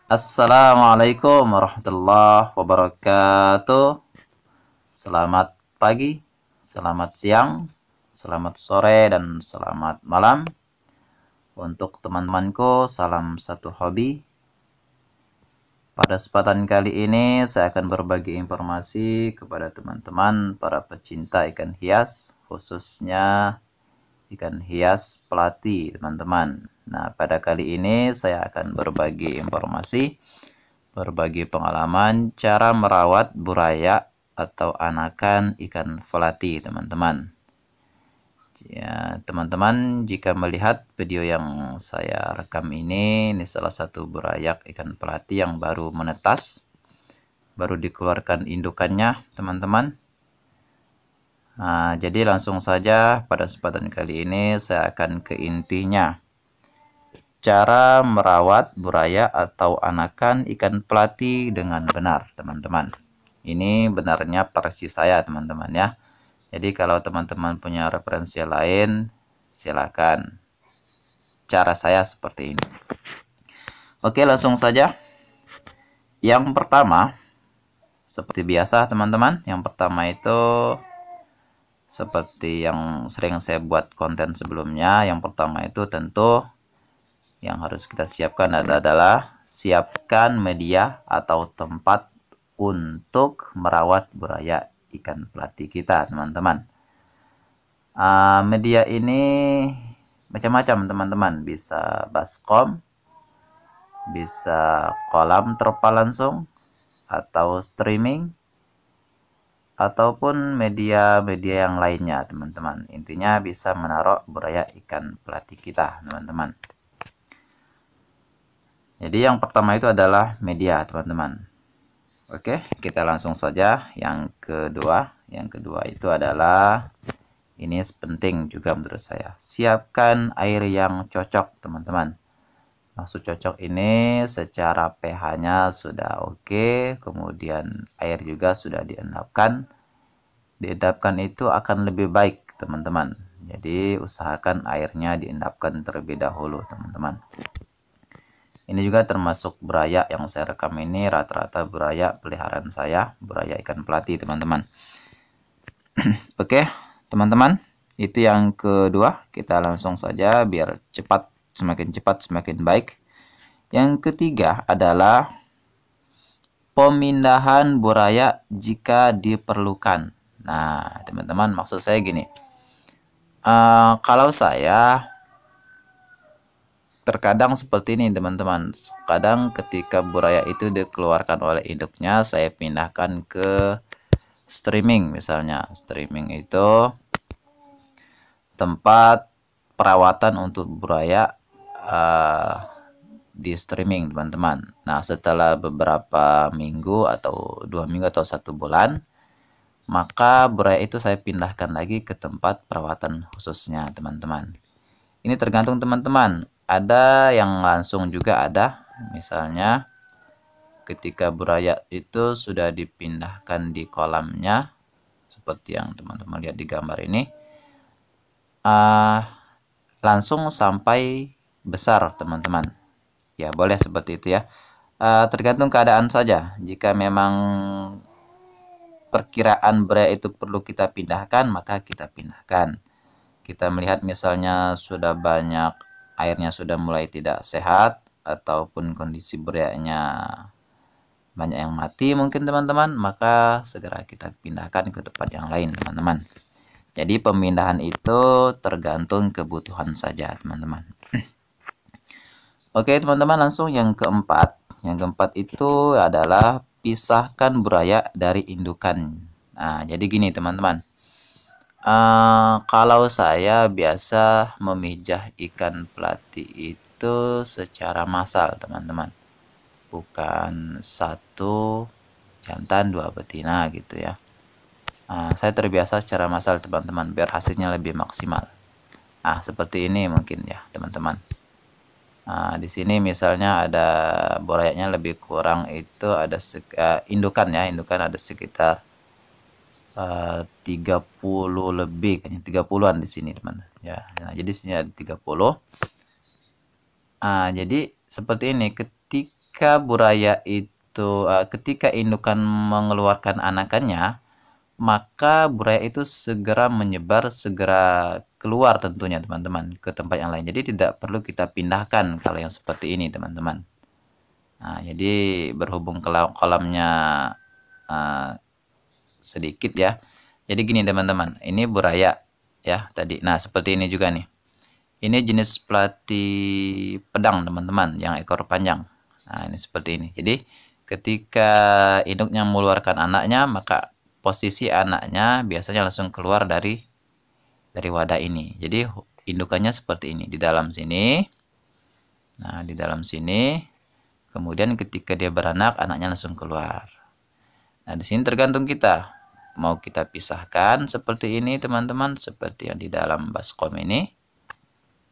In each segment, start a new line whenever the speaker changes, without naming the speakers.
Assalamualaikum warahmatullahi wabarakatuh. Selamat pagi, selamat siang, selamat sore, dan selamat malam. Untuk teman-temanku, salam satu hobi. Pada kesempatan kali ini, saya akan berbagi informasi kepada teman-teman para pecinta ikan hias, khususnya ikan hias pelati, teman-teman. Nah, pada kali ini saya akan berbagi informasi, berbagi pengalaman cara merawat buraya atau anakan ikan pelati, teman-teman. Ya, teman-teman, jika melihat video yang saya rekam ini salah satu burayak ikan pelati yang baru menetas, baru dikeluarkan indukannya, teman-teman. Nah, jadi langsung saja pada kesempatan kali ini saya akan ke intinya. Cara merawat buraya atau anakan ikan pelati dengan benar, teman-teman. Ini benarnya versi saya, teman-teman ya. Jadi kalau teman-teman punya referensi lain, silakan. Cara saya seperti ini. Oke, langsung saja. Yang pertama, seperti biasa, teman-teman. Yang pertama itu seperti yang sering saya buat konten sebelumnya. Yang pertama itu tentu yang harus kita siapkan adalah siapkan media atau tempat untuk merawat buraya ikan pelati kita, teman-teman. Media ini macam-macam, teman-teman. Bisa baskom, bisa kolam terpal langsung, atau streaming, ataupun media-media yang lainnya, teman-teman. Intinya bisa menaruh buraya ikan pelati kita, teman-teman. Jadi yang pertama itu adalah media, teman-teman. Oke, kita langsung saja yang kedua. Yang kedua itu adalah, ini penting juga menurut saya, siapkan air yang cocok, teman-teman. Maksud cocok ini secara pH-nya sudah oke, kemudian air juga sudah diendapkan. Diendapkan itu akan lebih baik, teman-teman. Jadi usahakan airnya diendapkan terlebih dahulu, teman-teman. Ini juga termasuk buraya yang saya rekam ini rata-rata buraya peliharaan saya, buraya ikan pelati, teman-teman. Oke, teman-teman, itu yang kedua. Kita langsung saja biar cepat, semakin baik. Yang ketiga adalah pemindahan buraya jika diperlukan. Nah, teman-teman, maksud saya gini. Kalau saya terkadang seperti ini, teman-teman. Kadang ketika buraya itu dikeluarkan oleh induknya, saya pindahkan ke streaming misalnya. Streaming itu tempat perawatan untuk buraya di streaming, teman-teman. Nah, setelah beberapa minggu atau 2 minggu atau 1 bulan, maka buraya itu saya pindahkan lagi ke tempat perawatan khususnya, teman-teman. Ini tergantung teman-teman. Ada yang langsung juga ada. Misalnya ketika buraya itu sudah dipindahkan di kolamnya, seperti yang teman-teman lihat di gambar ini, langsung sampai besar, teman-teman. Ya, boleh seperti itu ya. Tergantung keadaan saja. Jika memang perkiraan buraya itu perlu kita pindahkan, maka kita pindahkan. Kita melihat misalnya sudah banyak, airnya sudah mulai tidak sehat, ataupun kondisi burayanya banyak yang mati mungkin, teman-teman, maka segera kita pindahkan ke tempat yang lain, teman-teman. Jadi pemindahan itu tergantung kebutuhan saja, teman-teman. Oke, teman-teman, langsung yang keempat. Yang keempat itu adalah pisahkan buraya dari indukan. Nah, jadi gini, teman-teman. Kalau saya biasa memijah ikan pelati itu secara massal, teman-teman. Bukan satu jantan, 2 betina gitu ya. Saya terbiasa secara massal, teman-teman, biar hasilnya lebih maksimal. Seperti ini mungkin ya, teman-teman. Di sini misalnya ada burayanya lebih kurang itu ada indukan ya, indukan ada sekitar 30 lebih, kayaknya 30-an di sini, teman ya. Nah, jadi sini ada 30. Jadi seperti ini, ketika buraya itu ketika indukan mengeluarkan anakannya, maka buraya itu segera menyebar, segera keluar tentunya teman-teman ke tempat yang lain. Jadi tidak perlu kita pindahkan kalau yang seperti ini teman-teman. Nah, jadi berhubung kolamnya sedikit ya. Jadi gini teman-teman, ini buraya ya tadi. Nah, seperti ini juga nih. Ini jenis pelati pedang teman-teman yang ekor panjang. Nah, ini seperti ini. Jadi ketika induknya mengeluarkan anaknya, maka posisi anaknya biasanya langsung keluar dari wadah ini. Jadi indukannya seperti ini di dalam sini. Nah, di dalam sini. Kemudian ketika dia beranak, anaknya langsung keluar. Nah, di sini tergantung kita. Mau kita pisahkan seperti ini teman-teman, seperti yang di dalam baskom ini.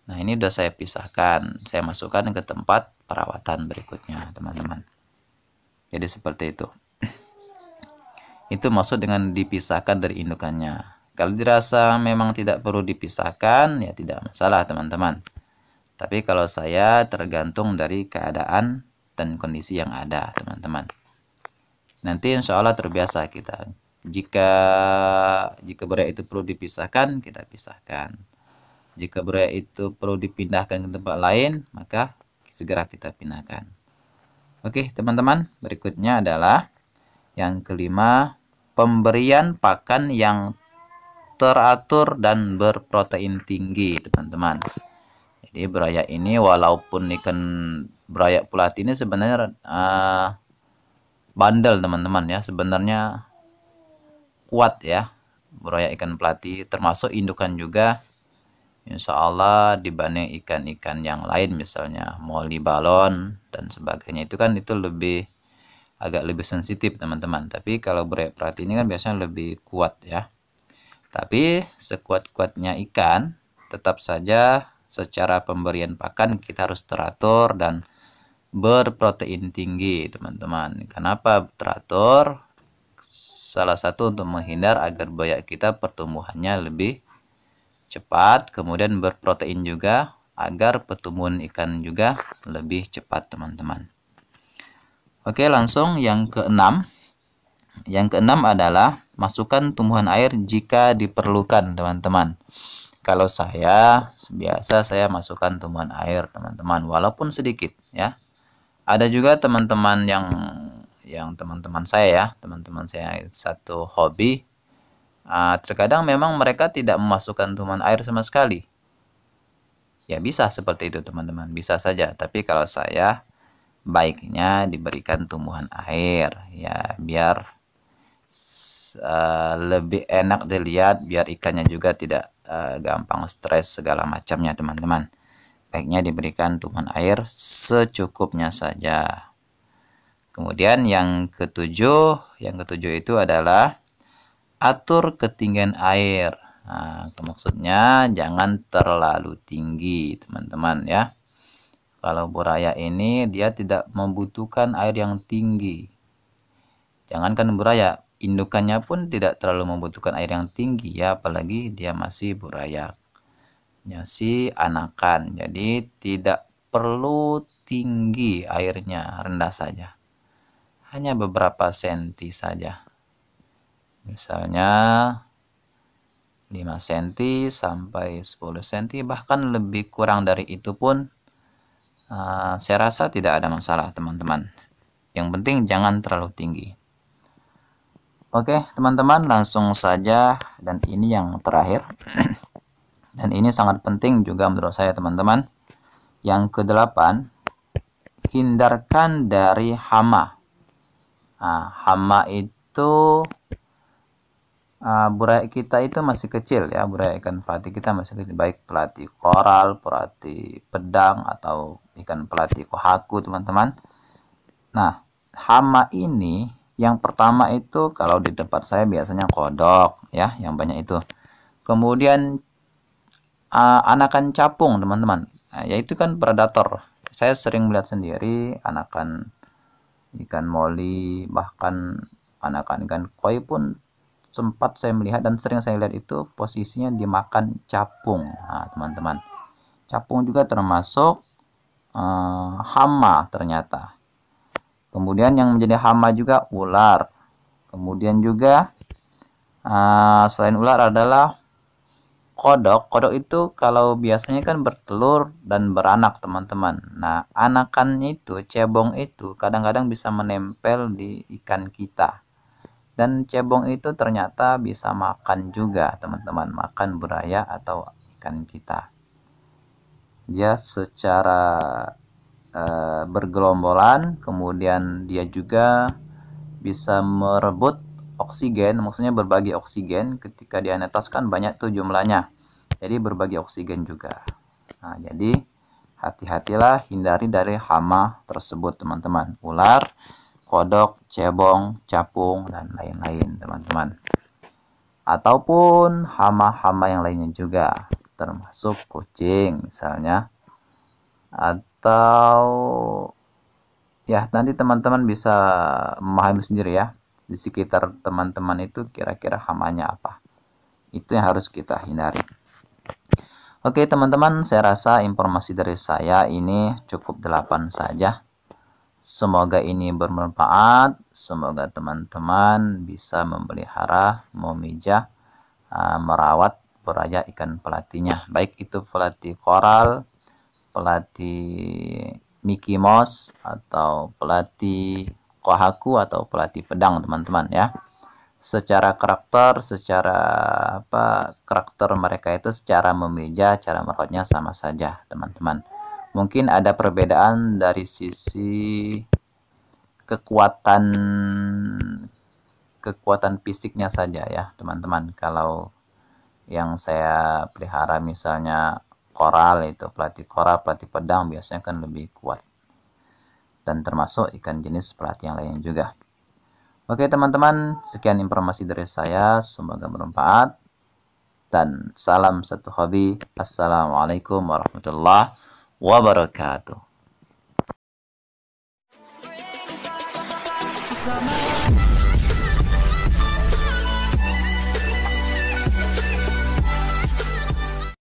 Nah, ini udah saya pisahkan. Saya masukkan ke tempat perawatan berikutnya teman-teman. Jadi seperti itu. Itu maksud dengan dipisahkan dari indukannya. Kalau dirasa memang tidak perlu dipisahkan, ya tidak masalah teman-teman. Tapi kalau saya tergantung dari keadaan dan kondisi yang ada teman-teman. Nanti insya Allah terbiasa kita. Jika buraya itu perlu dipisahkan, kita pisahkan. Jika buraya itu perlu dipindahkan ke tempat lain, maka segera kita pindahkan. Oke teman-teman, berikutnya adalah yang kelima, pemberian pakan yang teratur dan berprotein tinggi teman-teman. Jadi buraya ini walaupun ikan buraya pelati ini sebenarnya bandel teman-teman ya, sebenarnya kuat ya buraya ikan pelati, termasuk indukan juga insya Allah dibanding ikan-ikan yang lain, misalnya moli balon dan sebagainya, itu kan itu agak lebih sensitif teman-teman. Tapi kalau buraya pelati ini kan biasanya lebih kuat ya. Tapi sekuat-kuatnya ikan, tetap saja secara pemberian pakan kita harus teratur dan berprotein tinggi teman-teman. Kenapa teratur? Salah satu untuk menghindar agar buaya kita pertumbuhannya lebih cepat, kemudian berprotein juga agar pertumbuhan ikan juga lebih cepat teman-teman. Oke, langsung yang keenam. Yang keenam adalah masukkan tumbuhan air jika diperlukan teman-teman. Kalau saya biasa saya masukkan tumbuhan air teman-teman, walaupun sedikit ya. Ada juga teman-teman yang teman-teman saya ya, teman-teman saya satu hobi, terkadang memang mereka tidak memasukkan tumbuhan air sama sekali. Ya bisa seperti itu teman-teman, bisa saja. Tapi kalau saya baiknya diberikan tumbuhan air ya, biar lebih enak dilihat, biar ikannya juga tidak gampang stres segala macamnya teman-teman. Baiknya diberikan tumbuhan air secukupnya saja. Kemudian yang ketujuh itu adalah atur ketinggian air. Nah, maksudnya jangan terlalu tinggi teman-teman ya. Kalau buraya ini dia tidak membutuhkan air yang tinggi. Jangankan buraya, indukannya pun tidak terlalu membutuhkan air yang tinggi ya, apalagi dia masih buraya. Si anakan, jadi tidak perlu tinggi airnya, rendah saja, hanya beberapa senti saja, misalnya 5 cm sampai 10 cm, bahkan lebih kurang dari itu pun saya rasa tidak ada masalah teman-teman. Yang penting jangan terlalu tinggi. Oke teman-teman, langsung saja, dan ini yang terakhir dan ini sangat penting juga menurut saya teman-teman. Yang ke-8, hindarkan dari hama. Nah, hama itu buraya kita itu masih kecil ya, buraya ikan pelati kita masih kecil, baik pelati koral, pelati pedang, atau ikan pelati kohaku teman-teman. Nah, hama ini yang pertama itu kalau di tempat saya biasanya kodok ya, yang banyak itu. Kemudian anakan capung teman-teman, yaitu kan predator. Saya sering melihat sendiri anakan ikan moli, bahkan anakan ikan koi pun sempat saya melihat dan sering saya lihat itu posisinya dimakan capung. Nah teman-teman, capung juga termasuk hama ternyata. Kemudian yang menjadi hama juga ular. Kemudian juga selain ular adalah kodok. Kodok itu kalau biasanya kan bertelur dan beranak, teman-teman. Nah, anakannya itu, cebong itu kadang-kadang bisa menempel di ikan kita. Dan cebong itu ternyata bisa makan juga, teman-teman. Makan buaya atau ikan kita. Dia secara bergelombolan, kemudian dia juga bisa merebut oksigen, maksudnya berbagi oksigen. Ketika dia netas kan banyak tuh jumlahnya, jadi berbagi oksigen juga. Nah, jadi hati-hatilah, hindari dari hama tersebut, teman-teman. Ular, kodok, cebong, capung, dan lain-lain, teman-teman. Ataupun hama-hama yang lainnya juga, termasuk kucing misalnya. Atau ya, nanti teman-teman bisa memahami sendiri ya, di sekitar teman-teman itu kira-kira hamanya apa. Itu yang harus kita hindari. Oke teman-teman, saya rasa informasi dari saya ini cukup 8 saja. Semoga ini bermanfaat. Semoga teman-teman bisa memelihara, memijah, merawat buaya ikan pelatinya. Baik itu pelatih koral, pelatih Mickey Mouse, atau pelatih kohaku, atau pelatih pedang, teman-teman ya. Secara karakter, karakter mereka itu secara memijah, cara merawatnya sama saja, teman-teman. Mungkin ada perbedaan dari sisi kekuatan fisiknya saja ya, teman-teman. Kalau yang saya pelihara misalnya koral, itu pelatih koral, pelatih pedang biasanya kan lebih kuat. Dan termasuk ikan jenis pelatih yang lain juga. Oke teman-teman, sekian informasi dari saya, semoga bermanfaat. Dan salam satu hobi. Assalamualaikum warahmatullahi wabarakatuh.